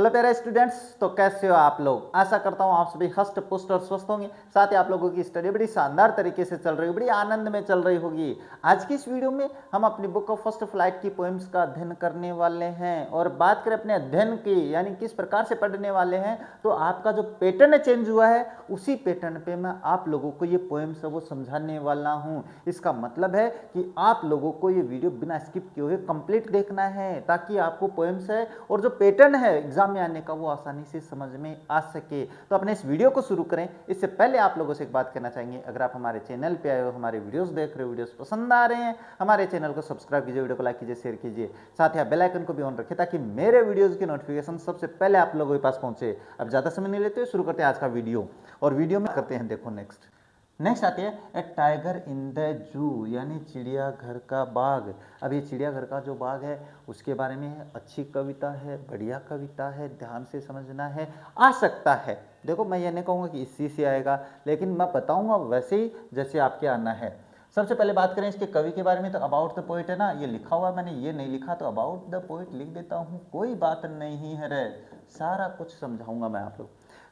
Hello प्यारे students, तो कैसे हो आप लोग। आशा करता हूँ आप सभी हष्ट पुष्ट और स्वस्थ होंगे। साथ ही आप लोगों की स्टडी बड़ी शानदार तरीके से चल रही होगी, बड़ी आनंद में चल रही होगी। आज की इस वीडियो में हम अपनी बुक ऑफ फर्स्ट फ्लाइट की पोएम्स का अध्ययन करने वाले हैं और बात करें अपने अध्ययन की, यानी किस प्रकार से पढ़ने वाले हैं। तो आपका जो पैटर्न चेंज हुआ है उसी पैटर्न पे मैं आप लोगों को ये पोएम्स है वो समझाने वाला हूँ। इसका मतलब है कि आप लोगों को ये वीडियो बिना स्किप किए हुए कंप्लीट देखना है, ताकि आपको पोएम्स है और जो पैटर्न है एग्जाम में आने का वो आसानी से समझ में आ सके। तो अपने इस वीडियो को शुरू करें इससे पहले आप लोगों से एक बात कहना चाहेंगे, अगर आप हमारे चैनल पे आए हो, हमारे वीडियोस देख रहे हो, वीडियोस पसंद आ रहे हैं, हमारे चैनल को सब्सक्राइब कीजिए, वीडियो को लाइक कीजिए, शेयर कीजिए, साथ ही आप बेल आइकन को भी ऑन रखें ताकि मेरे वीडियोस की नोटिफिकेशन सबसे पहले आप लोगों के पास पहुंचे। अब ज्यादा समय नहीं लेते, शुरू करते हैं आज का वीडियो। और वीडियो में करते हैं, देखो नेक्स्ट आती है ए टाइगर इन द जू, यानी चिड़ियाघर का बाग। अब ये चिड़ियाघर का जो बाग है उसके बारे में है। अच्छी कविता है, बढ़िया कविता है, ध्यान से समझना है। आ सकता है, देखो मैं ये नहीं कहूँगा कि इसी से आएगा, लेकिन मैं बताऊँगा वैसे ही जैसे आपके आना है। सबसे पहले बात करें इसके कवि के बारे में, तो अबाउट द पोइट है ना, ये लिखा हुआ है, मैंने ये नहीं लिखा तो अबाउट द पोइट लिख देता हूँ, कोई बात नहीं है रे, सारा कुछ समझाऊंगा मैं आप लोग।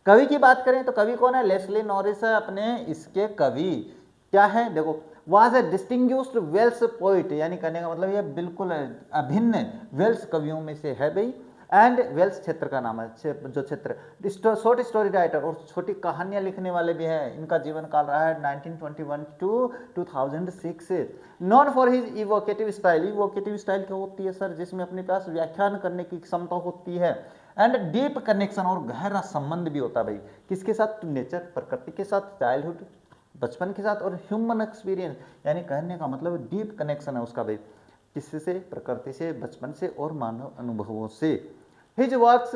कवि की बात करें तो कवि कौन है, लेस्ली नॉरिस है अपने इसके कवि। क्या है देखो, was a distinguished Welsh poet, यानी कहने का मतलब ये बिल्कुल अभिन्न वेल्स कवियों में से है भाई। एंड वेल्स क्षेत्र का नाम है, जो क्षेत्र शॉर्ट स्टोरी राइटर और छोटी कहानियां लिखने वाले भी हैं। इनका जीवन काल रहा है 1921 to 2006। Known for his evocative style, evocative style क्या होती है सर, जिसमें अपने पास व्याख्यान करने की क्षमता होती है। एंड डीप कनेक्शन, और गहरा संबंध भी होता है भाई, किसके साथ, नेचर प्रकृति के साथ, चाइल्डहुड बचपन के साथ, और ह्यूमन एक्सपीरियंस, यानी कहने का मतलब डीप कनेक्शन है उसका भाई, किससे, प्रकृति से, बचपन से और मानव अनुभवों से। His works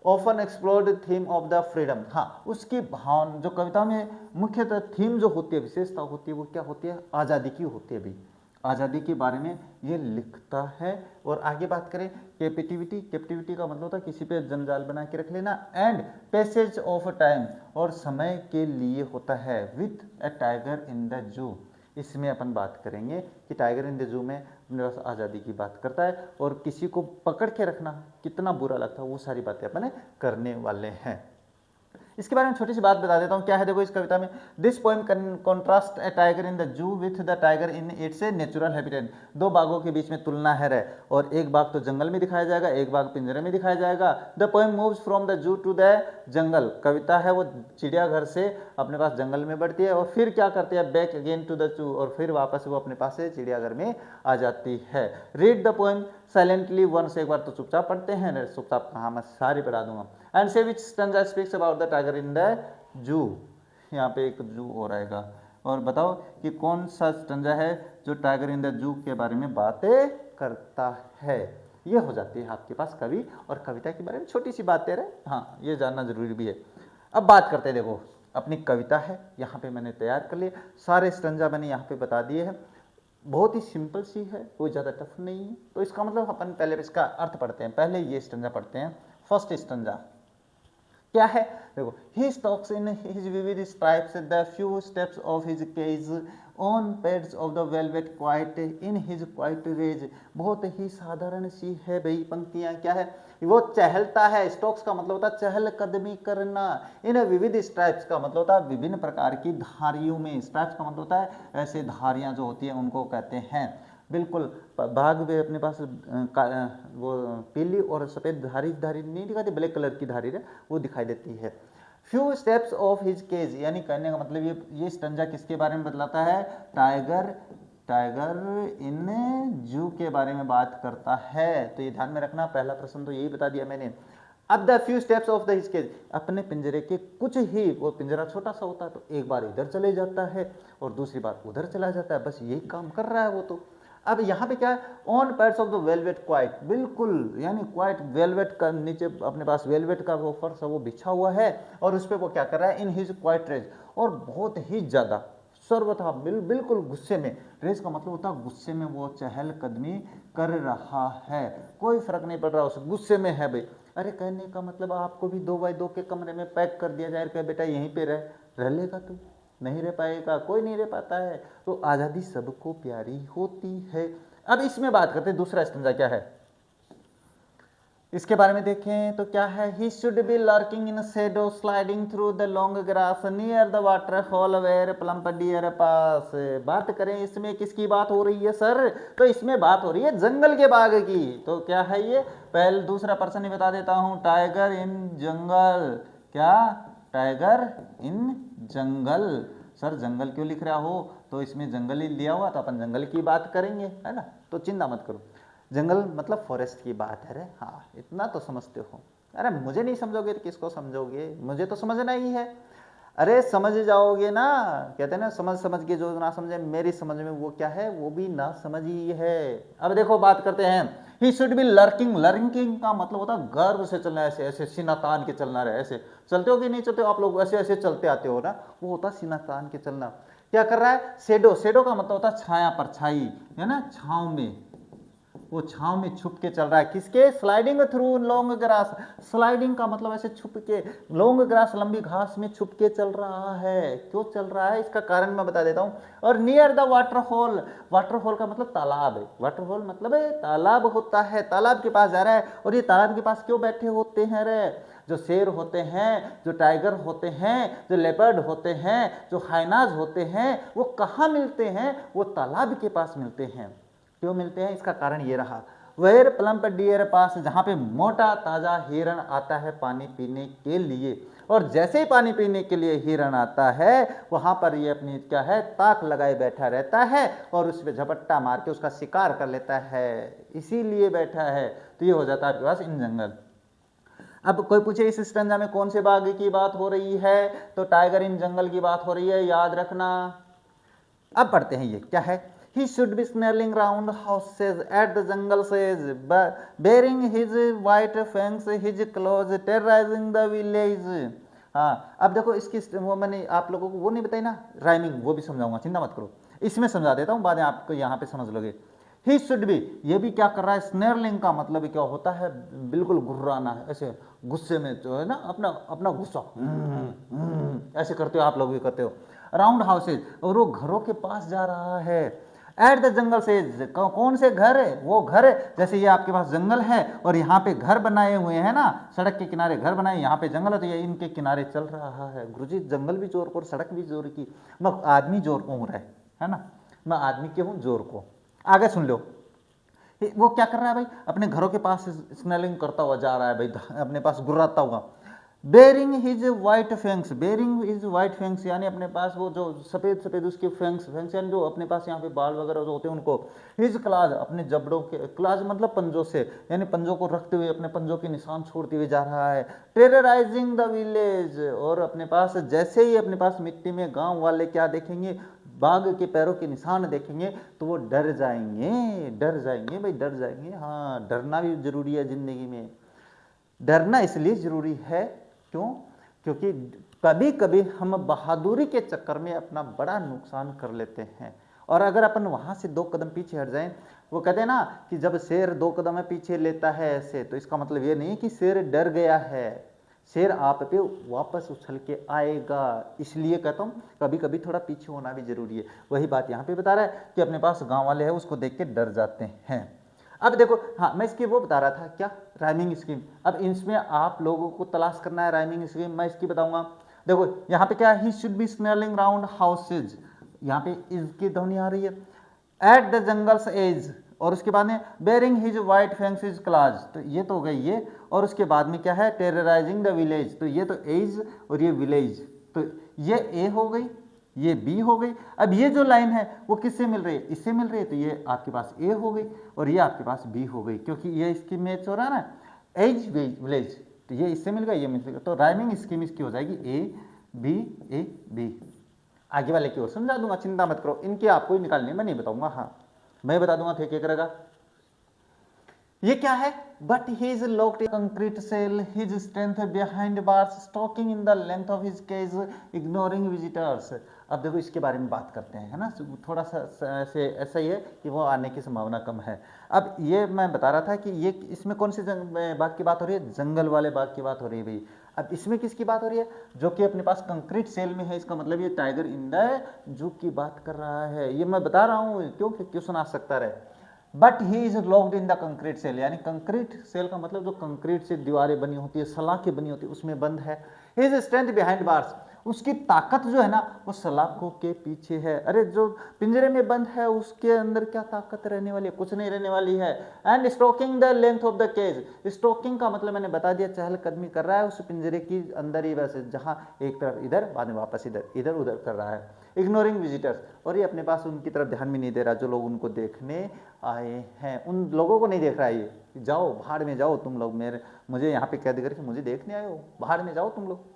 often explored theme of the freedom, हाँ उसकी भावना जो कविता में मुख्यतः थीम जो होती है, विशेषता होती है, वो क्या होती है, आज़ादी की होती है भाई। आज़ादी के बारे में ये लिखता है। और आगे बात करें कैप्टिविटी, कैप्टिविटी का मतलब होता है किसी पे जंजाल बना के रख लेना। एंड पैसेज ऑफ टाइम, और समय के लिए होता है। With A tiger in the जू, इसमें अपन बात करेंगे कि टाइगर इन द जू में अपने पास आज़ादी की बात करता है और किसी को पकड़ के रखना कितना बुरा लगता है, वो सारी बातें अपन करने वाले हैं। इसके बारे में छोटी सी बात बता देता हूँ, क्या है देखो इस कविता में, this poem contrast A tiger in the जू with the tiger in it's a natural habitat. दो बाघों के बीच में तुलना है रे, और एक बाघ तो जंगल में दिखाया जाएगा, एक बाघ पिंजरे में दिखाया जाएगा। The poem moves from the zoo to the jungle, कविता है वो चिड़ियाघर से अपने पास जंगल में बढ़ती है और फिर क्या करती है, back again to the zoo, और फिर वापस वो अपने पास से चिड़ियाघर में आ जाती है। Read the poem silently once, एक बार तो चुपचाप पढ़ते हैं, चुपचाप कहाँ मैं सारी पढ़ा दूंगा। And say which stanza speaks about the tiger in the zoo, यहाँ पे एक जू और आएगा, और बताओ कि कौन सा स्टैंजा है जो टाइगर इन द जू के बारे में बातें करता है। ये हो जाती है आपके पास कवि और कविता के बारे में छोटी सी बातें रहे, हाँ ये जानना जरूरी भी है। अब बात करते हैं, देखो अपनी कविता है यहाँ पे मैंने तैयार कर लिया, सारे स्टैंजा मैंने यहाँ पे बता दिए हैं, बहुत ही सिंपल सी है, कोई ज़्यादा टफ नहीं है। तो इसका मतलब अपन पहले इसका अर्थ पढ़ते हैं, पहले ये स्टैंजा पढ़ते हैं। फर्स्ट स्टैंजा क्या है देखो, he stalks in his vivid stripes the few steps of his cage on pads of the velvet quiet in his quiet rage. बहुत ही साधारण सी है भाई पंक्तियां, क्या है वो चहलता है, स्टॉक्स का मतलब होता है चहल कदमी करना, इन विविध स्ट्राइप्स का मतलब होता है विभिन्न प्रकार की धारियों में, स्ट्राइप्स का मतलब होता है ऐसे धारियां जो होती हैं उनको कहते हैं। बिल्कुल बाघ भी अपने पास वो पीली और सफ़ेद धारी धारी नहीं दिखाती, ब्लैक कलर की धारी है वो दिखाई देती है। Few steps of his cage, यानी कहने का मतलब ये स्टैंजा किसके बारे में बतलाता है, टाइगर इन जू के बारे में बात करता है। तो ये ध्यान में रखना, पहला प्रश्न तो यही बता दिया मैंने। अब the few steps of the his cage, अपने पिंजरे के कुछ ही, वो पिंजरा छोटा सा होता है तो एक बार इधर चले जाता है और दूसरी बार उधर चला जाता है, बस यही काम कर रहा है वो। तो अब यहाँ पे क्या है, on pads of the velvet quite, बिल्कुल यानी क्वाइट वेलवेट का नीचे अपने पास वेलवेट का वो फर्श है वो बिछा हुआ है और उस पर वो क्या कर रहा है, इन हिज क्वाइट रेज, और बहुत ही ज्यादा सर्वथा बिल्कुल गुस्से में, रेज का मतलब होता है गुस्से में वो चहल कदमी कर रहा है, कोई फर्क नहीं पड़ रहा उसे, गुस्से में है भाई। अरे कहने का मतलब आपको भी 2x2 के कमरे में पैक कर दिया जाए, कहे बेटा यहीं पे रह लेगा तू, नहीं रह पाएगा, कोई नहीं रह पाता है। तो आज़ादी सबको प्यारी होती है। अब इसमें बात करते हैं दूसरा स्टैंजा क्या है, इसके बारे में देखें तो क्या है, he should be lurking in shadow sliding through the long grass near the water hole where plump deer pass. बात करें इसमें किसकी बात हो रही है सर, तो इसमें बात हो रही है जंगल के बाग की। तो क्या है ये, पहले दूसरा पर्सन ही बता देता हूं, टाइगर इन जंगल। क्या, टाइगर इन जंगल। सर जंगल क्यों लिख रहा हो, तो इसमें जंगल ही लिया हुआ तो अपन जंगल की बात करेंगे, है ना, तो चिंता मत करो, जंगल मतलब फॉरेस्ट की बात है रे। हाँ इतना तो समझते हो, अरे मुझे नहीं समझोगे तो किसको समझोगे, मुझे तो समझना ही है। अरे समझ जाओगे ना, कहते हैं ना समझ समझ के जो ना समझे, मेरी समझ में वो क्या है, वो भी ना समझ ही है। अब देखो बात करते हैं, ही शुड बी लर्किंग। लर्किंग का मतलब होता है गर्व से चलना, ऐसे ऐसे सीना तान के चलना रहे। ऐसे चलते हो कि नहीं चलते हो आप लोग, ऐसे ऐसे चलते आते हो ना, वो होता सीना तान के चलना। क्या कर रहा है, शेडो। शेडो का मतलब होता है छाया, परछाई, है ना, छांव में, वो छांव में छुप के चल रहा है। किसके, sliding through long grass. Sliding का मतलब ऐसे छुप के, लॉन्ग ग्रास लंबी घास में छुप के चल रहा है। क्यों चल रहा है, इसका कारण मैं बता देता हूं। और near the water hole. Water hole का मतलब तालाब है, वाटर होल मतलब तालाब होता है, तालाब के पास जा रहा है। और ये तालाब के पास क्यों बैठे होते हैं रे, जो शेर होते हैं, जो टाइगर होते हैं, जो लेपर्ड होते हैं, जो हाइनाज होते हैं, वो कहाँ मिलते हैं, वो तालाब के पास मिलते हैं। क्यों मिलते हैं, इसका कारण ये रहा, वेयर प्लम्प डियर पास, जहां पे मोटा ताजा हिरण आता है पानी पीने के लिए। और जैसे ही पानी पीने के लिए हिरण आता है, वहां पर ये अपनी क्या है, ताक लगाए बैठा रहता है और उस पर झपट्टा मार के उसका शिकार कर लेता है, इसीलिए बैठा है। तो ये हो जाता है आपके पास इन जंगल। अब कोई पूछे इस स्टैंजा में कौन से बाग की बात हो रही है, तो टाइगर इन जंगल की बात हो रही है, याद रखना। अब पढ़ते हैं ये क्या है, he should be snarling round houses at the jungle says, bearing his white fangs, his claws, terrorizing the village। हाँ अब देखो इसकी वो मैंने आप लोगों को वो नहीं बताई ना राइमिंग, वो भी समझाऊंगा, चिंता मत करो, इसमें समझा देता हूँ, बाद में आपको यहाँ पे समझ लोगे। ही शुड बी, ये भी क्या कर रहा है, स्नेरलिंग का मतलब क्या होता है, बिल्कुल घुर्राना है, ऐसे गुस्से में जो है ना, अपना अपना गुस्सा ऐसे करते हो, आप लोग भी करते हो। अराउंड हाउसेज, और वो घरों के पास जा रहा है। एट द जंगल से, कौन से घर है, वो घर है, जैसे ये आपके पास जंगल है और यहाँ पे घर बनाए हुए हैं ना, सड़क के किनारे घर बनाए, यहाँ पे जंगल है, तो ये इनके किनारे चल रहा है। गुरुजी जंगल भी जोर को, सड़क भी जोर की, मैं आदमी जोर को हूँ रहे, है ना, मैं आदमी के हूँ जोर को। आगे सुन लो, वो क्या कर रहा है भाई, अपने घरों के पास स्नेलिंग करता हुआ जा रहा है भाई, अपने पास गुर्राता हुआ। Baring his white fangs, baring his white fangs यानी अपने पास वो जो सफ़ेद सफ़ेद उसके फैंक्स, फैंक्स यानी जो अपने पास यहाँ पे बाल वगैरह जो होते हैं उनको। हिज क्लाज, अपने जबड़ों के, क्लाज मतलब पंजों से, यानी पंजों को रखते हुए, अपने पंजों के निशान छोड़ते हुए जा रहा है। टेरराइजिंग द विलेज, और अपने पास जैसे ही अपने पास मिट्टी में गाँव वाले क्या देखेंगे, बाघ के पैरों के निशान देखेंगे तो वो डर जाएंगे, डर जाएंगे भाई, डर जाएंगे। हाँ डरना भी जरूरी है जिंदगी में, डरना इसलिए जरूरी है, क्यों, क्योंकि कभी कभी हम बहादुरी के चक्कर में अपना बड़ा नुकसान कर लेते हैं। और अगर अपन वहां से 2 कदम पीछे हट जाएं, वो कहते हैं ना कि जब शेर 2 कदम पीछे लेता है ऐसे, तो इसका मतलब ये नहीं कि शेर डर गया है, शेर आप पे वापस उछल के आएगा। इसलिए कहता हूँ कभी कभी थोड़ा पीछे होना भी जरूरी है। वही बात यहाँ पे बता रहा है कि अपने पास गांव वाले हैं, उसको देख के डर जाते हैं। अब देखो, हाँ मैं इसकी वो बता रहा था क्या, राइमिंग स्कीम। अब इसमें आप लोगों को तलाश करना है राइमिंग स्कीम, मैं इसकी बताऊंगा। देखो यहाँ पे क्या, he should be snarling round houses, यहाँ पे इसकी ध्वनि आ रही है। एट द जंगल्स एज, और उसके बाद में baring his white fangs his claws, तो ये तो हो गई ये। और उसके बाद में क्या है, टेरराइजिंग द विलेज, तो ये तो एज और ये विलेज, तो ये ए हो गई, ये बी हो गई। अब ये जो लाइन है वो किससे मिल रही है, इससे मिल रही है, तो ये आपके पास ए हो गई और ये आपके पास बी हो गई, क्योंकि ये इसकी मैच हो रहा है ना, एज विलेज, तो ये इससे मिल गया, ये मिल गया, तो राइमिंग स्कीम इसकी हो जाएगी ए बी। आगे वाले की ओर समझा दूंगा, चिंता मत करो, इनके आपको ही निकालनी है, मैं नहीं बताऊंगा, हाँ मैं बता दूंगा, ठीक है करेगा। ये क्या है, but he is locked concrete cell, his strength behind bars, stalking in the length of his cage, ignoring visitors. अब देखो इसके बारे में बात करते हैं, है ना, थोड़ा सा ऐसा ही है कि वो आने की संभावना कम है। अब ये मैं बता रहा था कि ये इसमें कौन से बाग की बात हो रही है, जंगल वाले बाग की बात हो रही है भाई। अब इसमें किसकी बात हो रही है, जो कि अपने पास कंक्रीट सेल में है, इसका मतलब ये टाइगर इन द जू की बात कर रहा है। ये मैं बता रहा हूँ क्यों, क्वेश्चन आ सकता रहे। But he is locked in the concrete cell, यानी कंक्रीट सेल का मतलब जो कंक्रीट से दीवारें बनी होती है, सलाखें बनी होती है, उसमें बंद है। हिज स्ट्रेंथ बिहाइंड बार्स, उसकी ताकत जो है ना वो सलाखों के पीछे है। अरे जो पिंजरे में बंद है उसके अंदर क्या ताकत रहने वाली है, कुछ नहीं रहने वाली है। And stroking the length of the cage, stroking का मतलब मैंने बता दिया, चहलकदमी कर रहा है उस पिंजरे की अंदर ही, वैसे जहां एक तरफ इधर, बाद में वापस इधर, इधर उधर कर रहा है। इग्नोरिंग विजिटर्स, और ये अपने पास उनकी तरफ ध्यान भी नहीं दे रहा जो लोग उनको देखने आए हैं, उन लोगों को नहीं देख रहा है ये, जाओ भाड़ में जाओ तुम लोग, मेरे मुझे यहाँ पे कैद करके मुझे देखने आए हो, भाड़ में जाओ तुम लोग।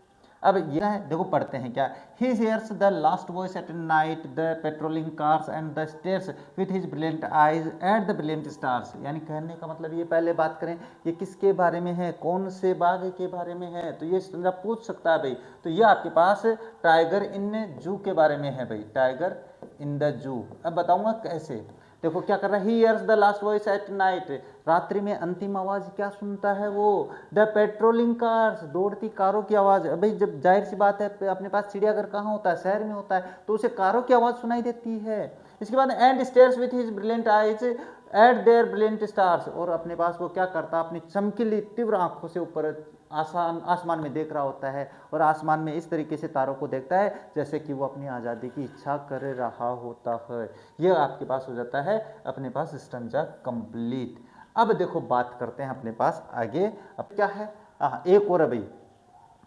अब ये है, देखो पढ़ते हैं क्या। He hears the last voice at night, the patrolling cars and the stares with his brilliant eyes at the brilliant stars, यानी कहने का मतलब ये, पहले बात करें ये किसके बारे में है, कौन से बाग के बारे में है, तो ये आप पूछ सकता है भाई। तो ये आपके पास टाइगर इन जू के बारे में है भाई, टाइगर इन द जू। अब बताऊंगा कैसे। देखो क्या कर रहा है, he hears the last voice at night, रात्रि में अंतिम आवाज क्या सुनता है वो, द पेट्रोलिंग कार्स, दौड़ती कारों की आवाज। भाई जब जाहिर सी बात है अपने पास चिड़ियाघर कहाँ होता है, शहर में होता है, तो उसे कारों की आवाज सुनाई देती है। इसके बाद and stairs with his brilliant eyes eight there brilliant stars, और अपने पास वो क्या करता है, अपनी चमकीली तीव्र आंखों से ऊपर आसमान में देख रहा होता है, और आसमान में इस तरीके से तारों को देखता है जैसे कि वो अपनी आज़ादी की इच्छा कर रहा होता है। ये आपके पास हो जाता है अपने पास स्टंजा कंप्लीट। अब देखो बात करते हैं अपने पास आगे, अब क्या है, एक और है भाई,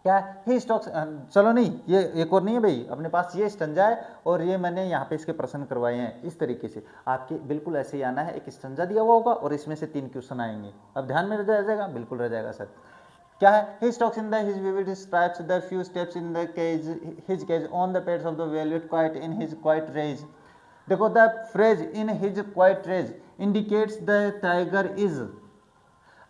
क्या है, ही स्टॉक्स, चलो नहीं ये एक और नहीं है भाई, अपने पास ये स्टंजा है, और ये मैंने यहाँ पे इसके प्रश्न करवाए हैं इस तरीके से, आपके बिल्कुल ऐसे ही आना है, एक स्टंजा दिया हुआ होगा और इसमें से 3 क्वेश्चन आएंगे। अब ध्यान में रह जाएगा, बिल्कुल रह जाएगा सर। क्या है, he stalks in the his vivid stripes, the few steps in the cage, his cage on the pads of the velvet, quiet in his quiet rage। देखो the phrase in his quiet rage indicates the tiger is,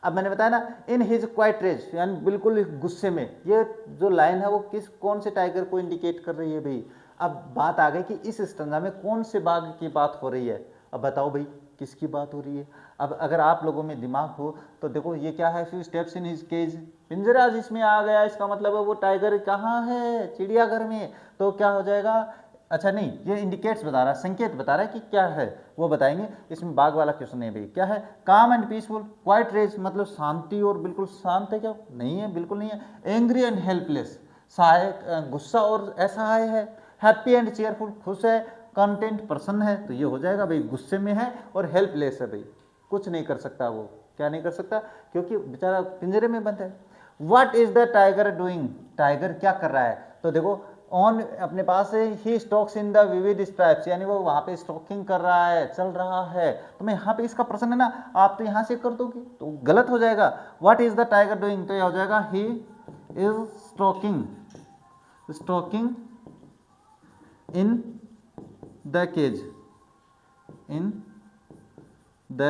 अब मैंने बताया ना इन his quiet raise, यानी बिल्कुल गुस्से में, ये जो लाइन है वो किस कौन से टाइगर को इंडिकेट कर रही है भाई। अब बात आ गई कि इस स्टंजा में कौन से बाघ की बात हो रही है, अब बताओ भाई किसकी बात हो रही है। अब अगर आप लोगों में दिमाग हो तो देखो ये क्या है, few steps in his cage, पिंजरा जिसमें आ गया, इसका मतलब है वो टाइगर कहाँ है, चिड़ियाघर में, तो क्या हो जाएगा, अच्छा नहीं ये इंडिकेट्स बता रहा है, संकेत बता रहा है कि क्या है वो बताएंगे। इसमें बाघ वाला क्वेश्चन है भाई, क्या है, काम एंड पीसफुल, क्वाइट रेज मतलब शांति और बिल्कुल शांत है, क्या नहीं है, बिल्कुल नहीं है। एंग्री एंड हेल्पलेस, सहायक गुस्सा और असहाय है। हैप्पी एंड चेयरफुल खुश है, कंटेंट प्रसन्न है, तो ये हो जाएगा भाई गुस्से में है, और हेल्पलेस है भाई कुछ नहीं कर सकता, वो क्या नहीं कर सकता क्योंकि बेचारा पिंजरे में बंद है। What is the tiger doing, tiger क्या कर रहा है, तो देखो ऑन अपने पास है, he stalks in the vivid stripes, यानी वो वहां पे स्टॉकिंग कर रहा है, चल रहा है। तो मैं यहाँ पे इसका प्रश्न है ना, आप तो यहाँ से कर दोगे तो गलत हो जाएगा। What is the tiger doing, तो यह हो जाएगा he is stalking, stalking in the cage, in the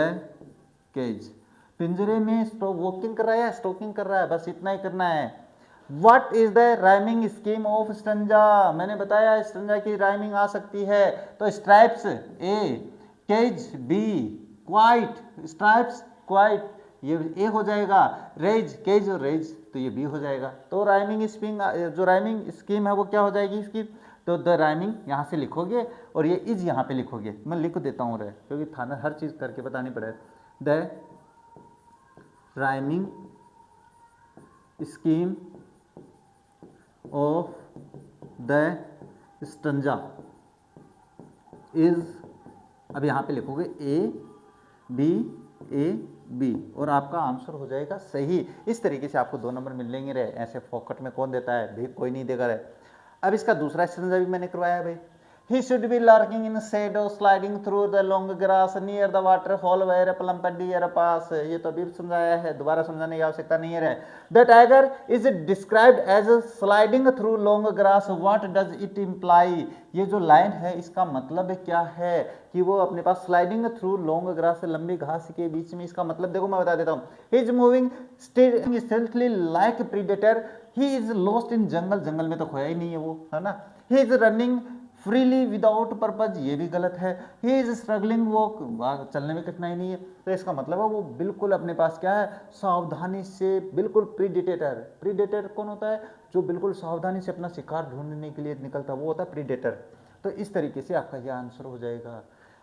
cage, पिंजरे में वॉकिंग कर रहा है, स्टॉकिंग कर रहा है, बस इतना ही करना है। What is the rhyming scheme of stanza, मैंने बताया स्टंजा की राइमिंग आ सकती है, तो stripes A, cage B, quiet, stripes quiet ये ए हो जाएगा, रेज केज और रेज तो ये बी हो जाएगा। तो राइमिंग स्कीम, जो राइमिंग स्कीम है वो क्या हो जाएगी इसकी, तो द राइमिंग यहाँ से लिखोगे और ये इज यहाँ पे लिखोगे, मैं लिख देता हूँ रे क्योंकि थाना हर चीज़ करके बतानी पड़े। The rhyming scheme of the stanza is, अब यहाँ पे लिखोगे ए बी और आपका आंसर हो जाएगा सही। इस तरीके से आपको 2 नंबर मिलेंगे रे, ऐसे फोकट में कौन देता है भी, कोई नहीं देगा रे। अब इसका दूसरा स्टंजा भी मैंने करवाया भाई, he should be lurking in shadow sliding through the long grass near the waterfall where a plump deer pass, ये तो अभी समझाया है, दोबारा समझाने की आवश्यकता नहीं है। The tiger is described as sliding through long grass, what does it imply, ये जो लाइन है इसका मतलब क्या है कि वो अपने पास स्लाइडिंग थ्रू लॉन्ग ग्रास, लंबी घास के बीच में, इसका मतलब देखो मैं बता देता हूँ, he is moving stealthily like predator, he is lost in jungle, जंगल में तो खोया ही नहीं है वो, है ना। he is running freely without purpose, ये भी गलत है। ही इज स्ट्रगलिंग वॉक, चलने में कठिनाई नहीं है, तो इसका मतलब है वो बिल्कुल अपने पास क्या है, सावधानी से, बिल्कुल प्रीडेटर। प्रीडेटर कौन होता है, जो बिल्कुल सावधानी से अपना शिकार ढूंढने के लिए निकलता है, वो होता है प्रीडेटर। तो इस तरीके से आपका यह आंसर हो जाएगा।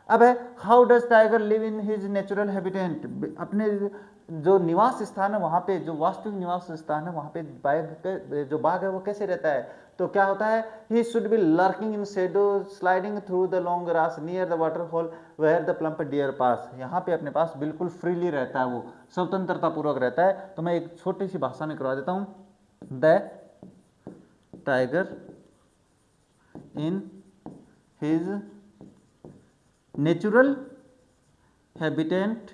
अब है how does tiger live in his natural habitat, अपने जो निवास स्थान है वहाँ पे, जो वास्तविक निवास स्थान है वहाँ पे जो बाघ है वो कैसे रहता है, तो क्या होता है, he should be lurking in shadow sliding through the long grass near the waterfall where the plump deer pass, यहाँ पे अपने पास बिल्कुल फ्रीली रहता है, वो स्वतंत्रता पूर्वक रहता है। तो मैं एक छोटी सी भाषा में करवा देता हूँ, the tiger in his natural habitat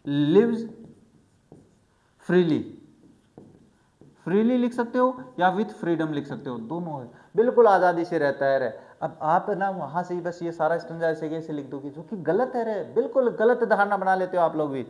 lives freely, freely लिख सकते हो या विथ फ्रीडम लिख सकते हो, दोनों है, बिल्कुल आज़ादी से रहता है रे। अब आप ना वहाँ से ही बस ये सारा स्टंजा ऐसे कैसे लिख दोगे, जो कि गलत है रे, बिल्कुल गलत धारणा बना लेते हो आप लोग भी।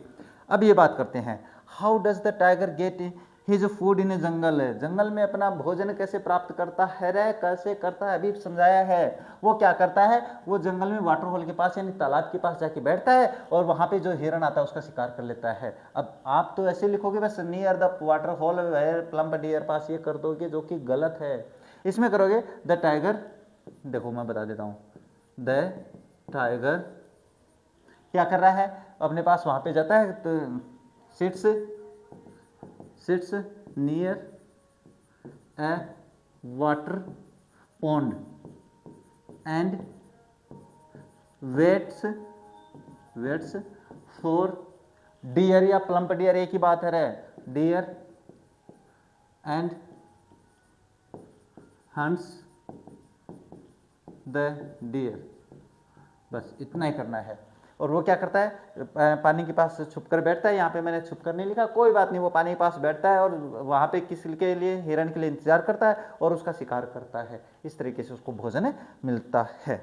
अब ये बात करते हैं, how does the tiger get his food in a jungle, है जंगल में अपना भोजन कैसे प्राप्त करता है रे, कैसे करता है, अभी समझाया है। वो क्या करता है, वो जंगल में वाटरहोल के पास यानी तालाब के पास जाके बैठता है और वहाँ पे जो हिरण आता है उसका शिकार कर लेता है। अब आप तो ऐसे लिखोगे बस near the waterhole where plump deer pass, ये कर दोगे जो कि गलत है। इसमें करोगे द टाइगर, देखो मैं बता देता हूँ, द टाइगर क्या कर रहा है, अपने पास वहाँ पे जाता है तो sits near a water pond and waits for deer या प्लम्प डियर, एक ही बात है रे, deer and hunts the deer, बस इतना ही करना है। और वो क्या करता है, पानी के पास छुप कर बैठता है, यहाँ पे मैंने छुप कर नहीं लिखा, कोई बात नहीं, वो पानी के पास बैठता है और वहाँ पे किसी के लिए, हिरण के लिए इंतजार करता है और उसका शिकार करता है, इस तरीके से उसको भोजन मिलता है।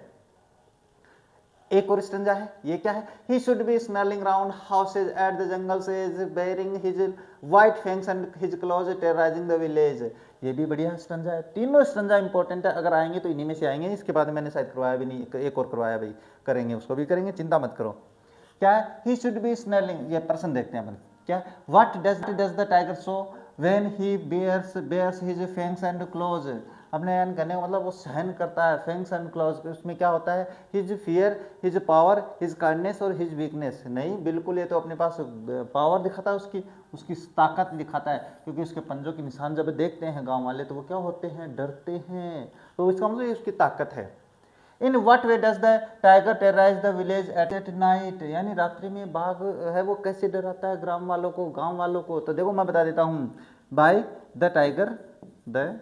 एक और स्टंजा है, ये क्या है, he should B smelling round houses at the jungle says bearing his white fangs and his clause terrorising the village, ये भी बढ़िया स्टंजा है। तीनों स्टंजा इंपॉर्टेंट है, अगर आएंगे तो इन्हीं में से आएंगे, इसके बाद मैंने शायद करवाया भी नहीं, एक और करवाया भाई, करेंगे उसको भी करेंगे, चिंता मत करो। क्या है, ही शुड बी स्मेलिंग, ये प्रश्न देखते हैं अपन, क्या what does the tiger show when he bares his fangs and claws, अपने यान करने का मतलब वो सहन करता है, फैंग्स एंड क्लॉज, उसमें क्या होता है, his fear, his power, his kindness और हिज वीकनेस, नहीं बिल्कुल, ये तो अपने पास पावर दिखाता है, उसकी ताकत दिखाता है, क्योंकि उसके पंजों के निशान जब देखते हैं गांव वाले तो वो क्या होते हैं, डरते हैं, तो इसका मतलब उसकी ताकत है। In what way does the tiger terrorise the village at night, यानी रात्रि में बाघ है वो कैसे डराता है ग्राम वालों को, गांव वालों को, तो देखो मैं बता देता हूँ, बाय द टाइगर द,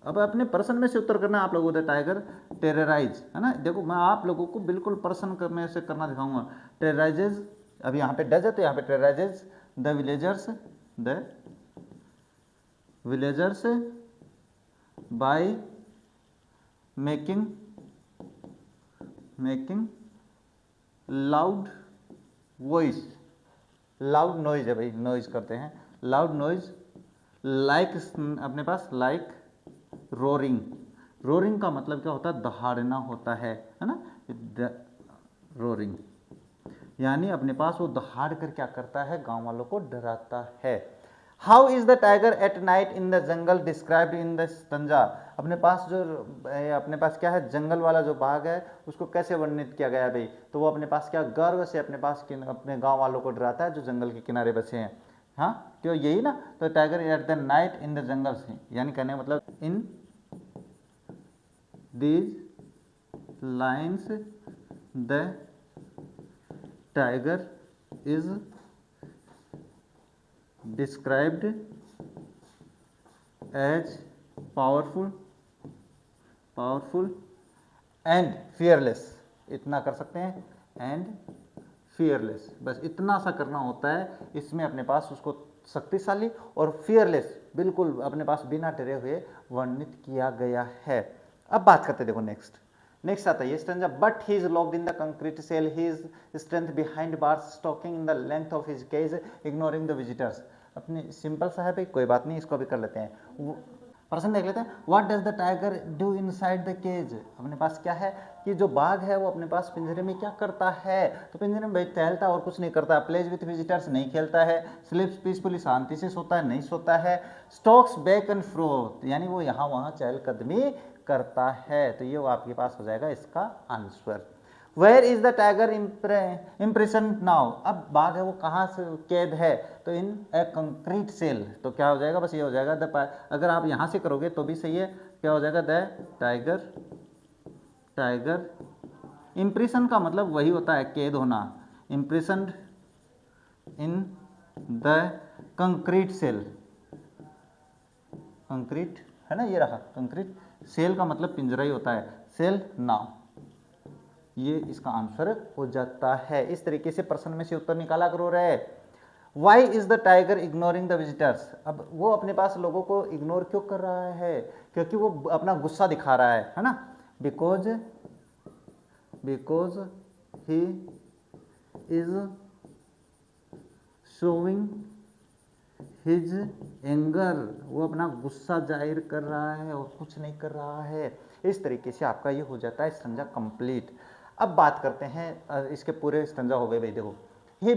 अब अपने पर्सन में से उत्तर करना आप लोगों को, द टाइगर टेरराइज, है ना, देखो मैं आप लोगों को बिल्कुल पर्सन में से करना दिखाऊंगा, टेरराइजेज, अब यहाँ पे डज है तो यहाँ पे terrorises the villagers by making loud voice, loud noise है भाई, नॉइज करते हैं, लाउड नॉइज लाइक, अपने पास लाइक रोरिंग, रोरिंग का मतलब क्या होता है, दहाड़ना होता है ना, रोरिंग, यानी अपने पास वो दहाड़ कर क्या करता है, गांव वालों को डराता है। How is the tiger at night in the jungle described in the stanza, अपने पास क्या है, जंगल वाला जो बाघ है उसको कैसे वर्णित किया गया भाई, तो वो अपने पास क्या गर्व से अपने गांव वालों को डराता है जो जंगल के किनारे बसे हैं, हाँ तो यही ना, तो tiger at the night in the jungle से, यानी कहने मतलब in these lines the tiger is described as powerful and fearless, इतना कर सकते हैं, and fearless, बस इतना सा करना होता है, इसमें अपने पास उसको शक्तिशाली और fearless बिल्कुल अपने पास बिना डरे हुए वर्णित किया गया है। अब बात करते देखो नेक्स्ट आता है stanza, but he is locked in the concrete cell, his strength behind bars stalking in the length of his cage ignoring the visitors, अपनी सिंपल सा है भाई, कोई बात नहीं, इसको भी कर लेते हैं, प्रश्न देख लेते हैं, what does the tiger do inside the cage, अपने पास क्या है कि जो बाघ है वो अपने पास पिंजरे में क्या करता है, तो पिंजरे में भाई टहलता और कुछ नहीं करता, प्लेज विथ विजिटर्स नहीं खेलता है, स्लीप्स पीसफुली शांति से सोता है नहीं सोता है, स्टॉक्स बैक एंड फ्रोथ, यानी वो यहाँ वहाँ चहलकदमी करता है। तो ये वो आपके पास हो जाएगा इसका answer. Where is the tiger impression now, अब बाघ है वो कहाँ से कैद है, तो इन ए कंक्रीट सेल। तो क्या हो जाएगा, बस ये हो जाएगा अगर आप यहाँ से करोगे तो भी सही है, क्या हो जाएगा, द टाइगर इम्प्रेशन का मतलब वही होता है कैद होना, impression in the concrete cell, concrete है ना, ये रहा कंक्रीट सेल का मतलब पिंजरा ही होता है, सेल नाउ, ये इसका आंसर हो जाता है। इस तरीके से प्रश्न में से उत्तर निकाला करो रे। Why is the tiger ignoring the visitors, अब वो अपने पास लोगों को इग्नोर क्यों कर रहा है, क्योंकि वो अपना गुस्सा दिखा रहा है ना, because he is showing his anger, वो अपना गुस्सा जाहिर कर रहा है और कुछ नहीं कर रहा है। इस तरीके से आपका ये हो जाता है स्टंजा कंप्लीट। अब बात करते हैं इसके पूरे स्टंजा हो गए भाई, देखो he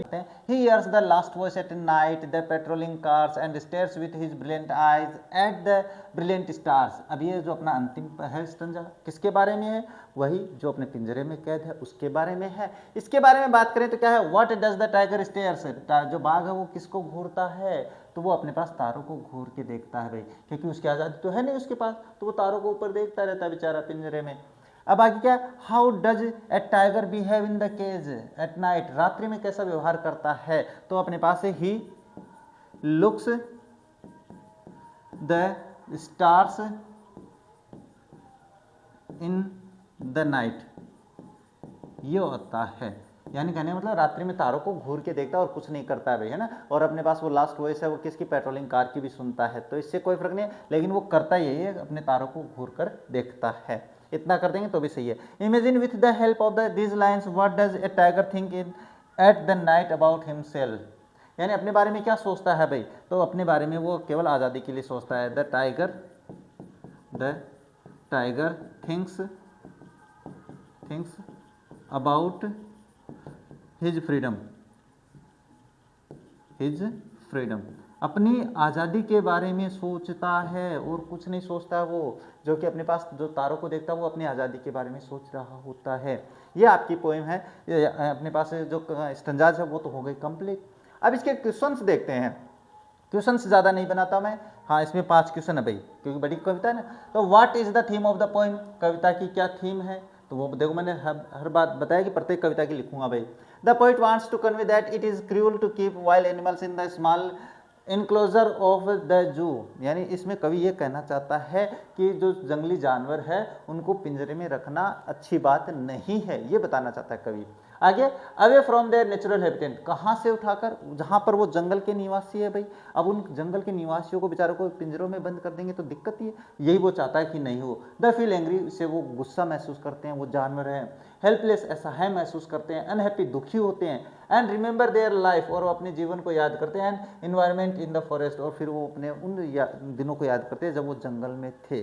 hears the last voice at night, the patrolling cars and stares with his brilliant eyes at the brilliant stars। अब ये जो अपना अंतिम है स्टंजा किसके बारे में है, वही जो अपने पिंजरे में कैद है उसके बारे में है। इसके बारे में बात करें तो क्या है, what does the tiger stairs, जो बाघ है वो किसको घूरता है, तो वो अपने पास तारों को घूर के देखता है भाई, क्योंकि उसकी आज़ादी तो है नहीं उसके पास, तो वो तारों को ऊपर देखता रहता है बेचारा पिंजरे में। अब आगे क्या, how does a tiger behave in the cage at night, रात्रि में कैसा व्यवहार करता है, तो अपने पास है he looks the stars in the night, ये होता है, यानी कहने मतलब रात्रि में तारों को घूर के देखता है और कुछ नहीं करता है भाई, है ना। और अपने पास वो लास्ट वॉइस है वो किसकी, पेट्रोलिंग कार की भी सुनता है, तो इससे कोई फर्क नहीं है, लेकिन वो करता यही है, अपने तारों को घूर कर देखता है। इतना कर देंगे तो भी सही है। Imagine with the help of these lines what does a tiger think in at the night about himself, यानी अपने बारे में क्या सोचता है भाई, तो अपने बारे में वो केवल आज़ादी के लिए सोचता है। The tiger thinks about his freedom, अपनी आज़ादी के बारे में सोचता है और कुछ नहीं सोचता है वो, जो कि अपने पास जो तारों को देखता है वो अपनी आज़ादी के बारे में सोच रहा होता है। ये आपकी पोएम है, ये अपने पास जो स्टंजाज है वो तो हो गई कंप्लीट। अब इसके क्वेश्चंस देखते हैं, क्वेश्चंस ज़्यादा नहीं बनाता मैं, हाँ इसमें 5 क्वेश्चन है भाई, क्योंकि बड़ी कविता है ना। तो what is the theme of the poem, कविता की क्या थीम है, तो वो देखो मैंने हर बात बताया कि प्रत्येक कविता की लिखूंगा भाई। The poet wants to convey that it is cruel to keep wild animals in the small enclosure of the zoo, यानी इसमें कवि ये कहना चाहता है कि जो जंगली जानवर है उनको पिंजरे में रखना अच्छी बात नहीं है, ये बताना चाहता है कवि। आगे, away from there natural habitat, कहाँ से उठाकर, जहाँ पर वो जंगल के निवासी है भाई, अब उन जंगल के निवासियों को बेचारों को पिंजरों में बंद कर देंगे तो दिक्कत ही है, यही वो चाहता है कि नहीं हो। द फील एंग्री, से वो गुस्सा महसूस करते हैं, वो जानवर हैं। हेल्पलेस, असहाय महसूस करते हैं। अनहैप्पी, दुखी होते हैं। एंड रिमेंबर देयर लाइफ, और वो अपने जीवन को याद करते हैं। And environment in the forest, और फिर वो अपने उन दिनों को याद करते हैं जब वो जंगल में थे।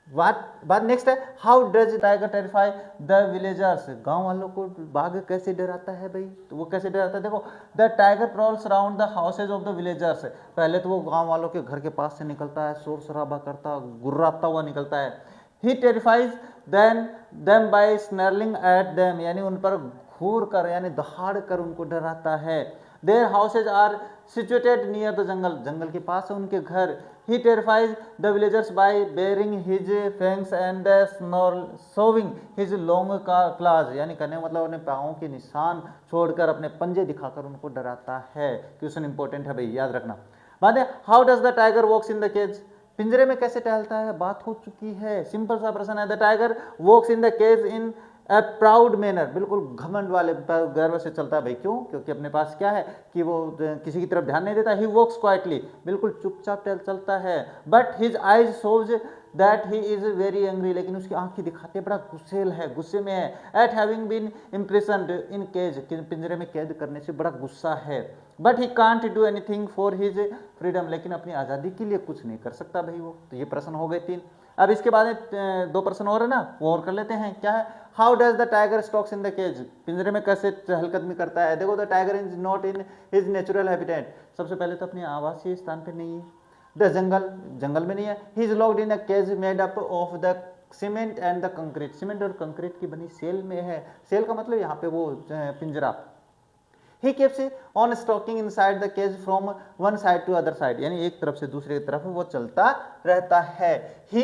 बात नेक्स्ट है, how does tiger terrify the villagers, गांव वालों को बाघ कैसे डराता है भाई, तो वो कैसे डराता है, देखो the tiger prowls around the houses of the villagers, पहले तो वो गांव वालों के घर के पास से निकलता है, शोर शराबा करता, गुर्राता हुआ निकलता है। ही टेरिफाइज देम बाय स्नर्लिंग एट देम, यानी उन पर घूर कर यानी दहाड़ कर उनको डराता है। Their houses are situated near the jungle, जंगल के पास है उनके घर। He terrifies the villagers by baring his fangs and showing his long claws, यानी कहने का मतलब अपने पाँवों के निशान छोड़कर अपने पंजे दिखाकर उनको डराता है। क्वेश्चन इंपॉर्टेंट है भाई, याद रखना। बाद में, how does the tiger walks in the cage, पिंजरे में कैसे टहलता है, बात हो चुकी है, सिंपल सा प्रश्न है। The tiger walks in the cage in a proud manner, बिल्कुल घमंड वाले गर्व से चलता है भाई, क्यों, क्योंकि अपने पास क्या है कि वो किसी की तरफ ध्यान नहीं देता। ही वॉक्स क्वाइटली, बिल्कुल चुपचाप चलता है। But his eyes shows that he is very angry, लेकिन उसकी आंखें दिखाते बड़ा गुस्सेल है, गुस्से में है। At having been imprisoned in cage, पिंजरे में कैद करने से बड़ा गुस्सा है। But he can't do anything for his freedom, लेकिन अपनी आज़ादी के लिए कुछ नहीं कर सकता भाई वो। तो ये प्रश्न हो गए 3। अब इसके बाद 2 प्रश्न और है ना, वो और कर लेते हैं। क्या है, how does the tiger stalks in the cage, पिंजरे में कैसे चहलकदमी करता है। देखो, the tiger is not in his natural habitat, सबसे पहले तो अपने आवासीय स्थान पे नहीं है। द जंगल, जंगल में नहीं है। He is locked in a cage made up of the cement and the concrete, cement और कंक्रीट की बनी सेल में है। सेल का मतलब यहाँ पे वो पिंजरा। ही keeps on stalking inside the cage from one side to other side, यानी एक तरफ से दूसरी तरफ वो चलता रहता है। He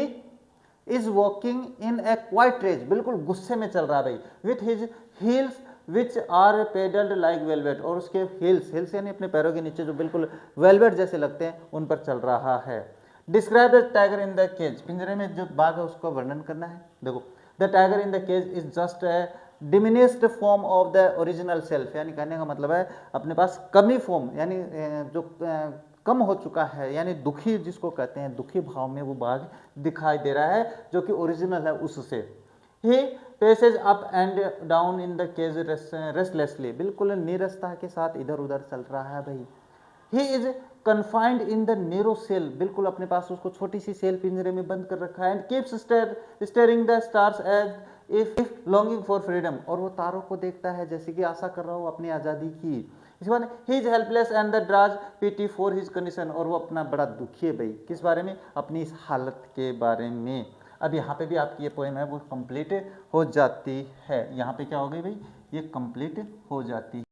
is walking in a quiet rage, बिल्कुल गुस्से में चल रहा है भाई। With his heels which are padded like velvet, और उसके हील्स, हील्स यानी अपने पैरों के नीचे जो बिल्कुल वेलवेट जैसे लगते हैं उन पर चल रहा है। Describe the tiger in the cage, पिंजरे में जो बाघ है उसका वर्णन करना है। देखो, the tiger in the cage is just a diminished form of the original self, यानी कहने का मतलब है अपने पास कमी फॉर्म, यानी जो कम हो चुका है, यानी दुखी जिसको कहते हैं, दुखी भाव में वो बाघ दिखाई दे रहा है जो कि ओरिजिनल है उससे। He paces up and down in the cage restlessly, बिल्कुल नीरसता के साथ इधर उधर चल रहा है भाई। He is confined in the narrow cell, बिल्कुल अपने पास उसको छोटी सी सेल पिंजरे में बंद कर रखा है। And keeps staring the stars as if longing for freedom, और वो तारों को देखता है जैसे कि आशा कर रहा हो अपनी आज़ादी की। इसके बाद he is helpless and the draws PT for his condition, और वो अपना बड़ा दुखी है भाई, किस बारे में, अपनी इस हालत के बारे में। अब यहाँ पे भी आपकी ये पोएम है वो कंप्लीट हो जाती है। यहाँ पे क्या हो गई भाई, ये कंप्लीट हो जाती है।